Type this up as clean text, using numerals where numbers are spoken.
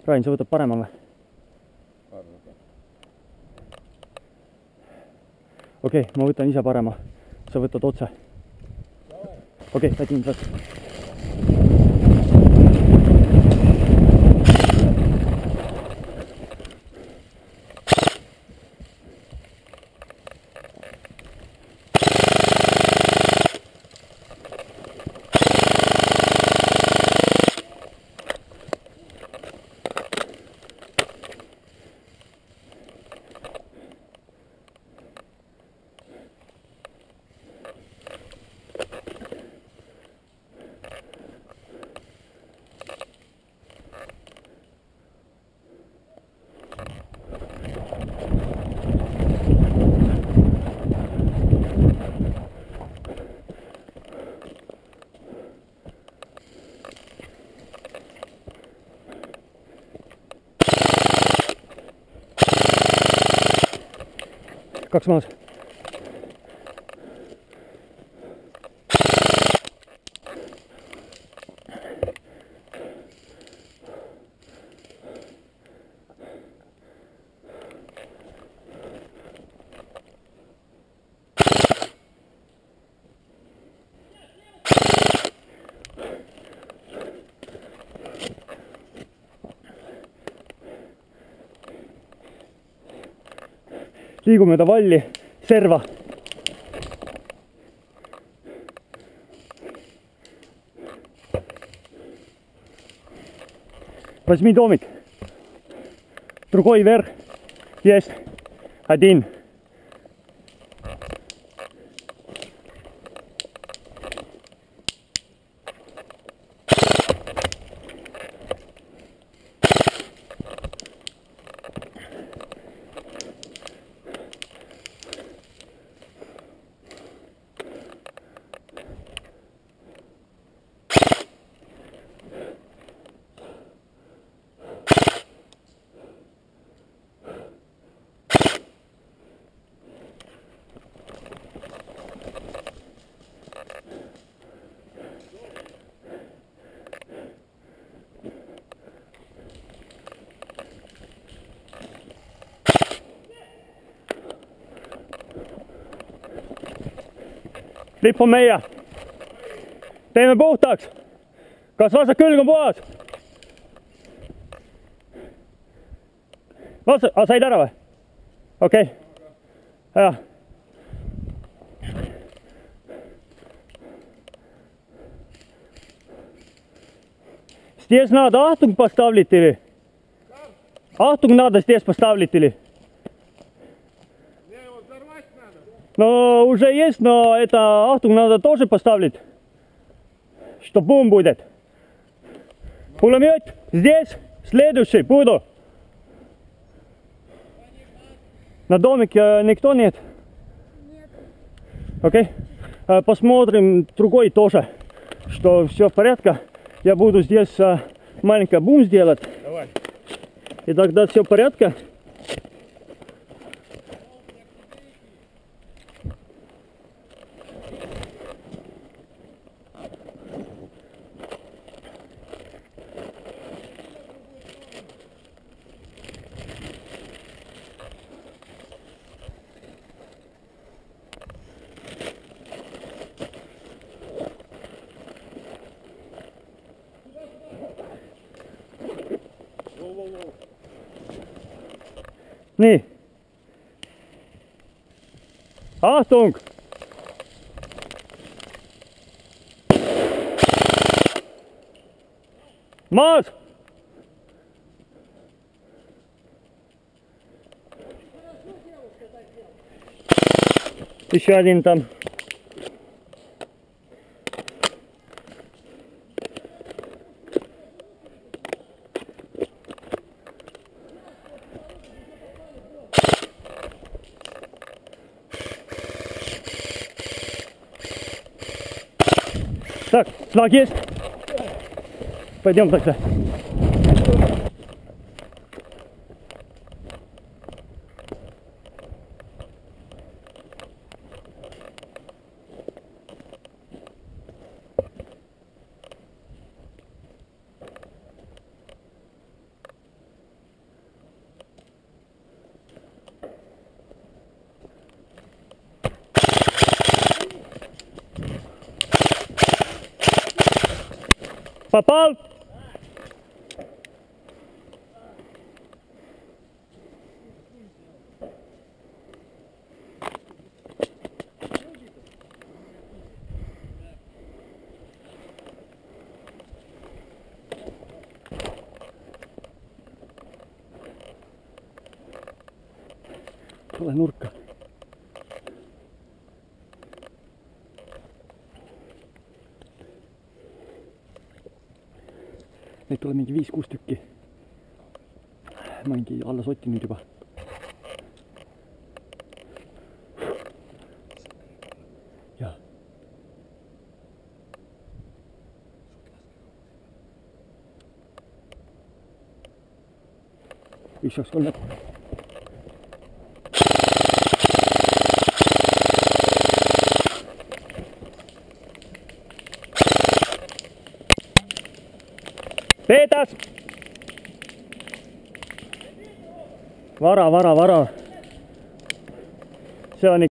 Rain, sa võtad parema või? Okei, ma võtan ise parema. Sa võtad otse. Okei, võtin võt. Kaks maas. Liigu mööda valli, serva. Возьми домик. Другой вверх. Есть. Один. Lipp on meie. Teeme puhtaks. Kas vasak külg on puhas? Said ära või? Okei. Hea. Здесь надо ахтунг поставить или? Ахтунг надо здесь поставить или? Но уже есть, но это ахтунг надо тоже поставить, что бум будет. Пулемет здесь, следующий буду. На домике никто нет? Нет. Окей. Посмотрим другой тоже, что все в порядке. Я буду здесь маленький бум сделать. Давай. И тогда все в порядке. Nii. Achtung! Maas! Еще один там. Так, флаг есть? Пойдем тогда. Попал? Tule nurkka. Neid tuleb mingi 5-6 tükki. Ma olengi alla sottinud juba. Jaa. Üks, kaks, kolm. Peetas! Vara. See on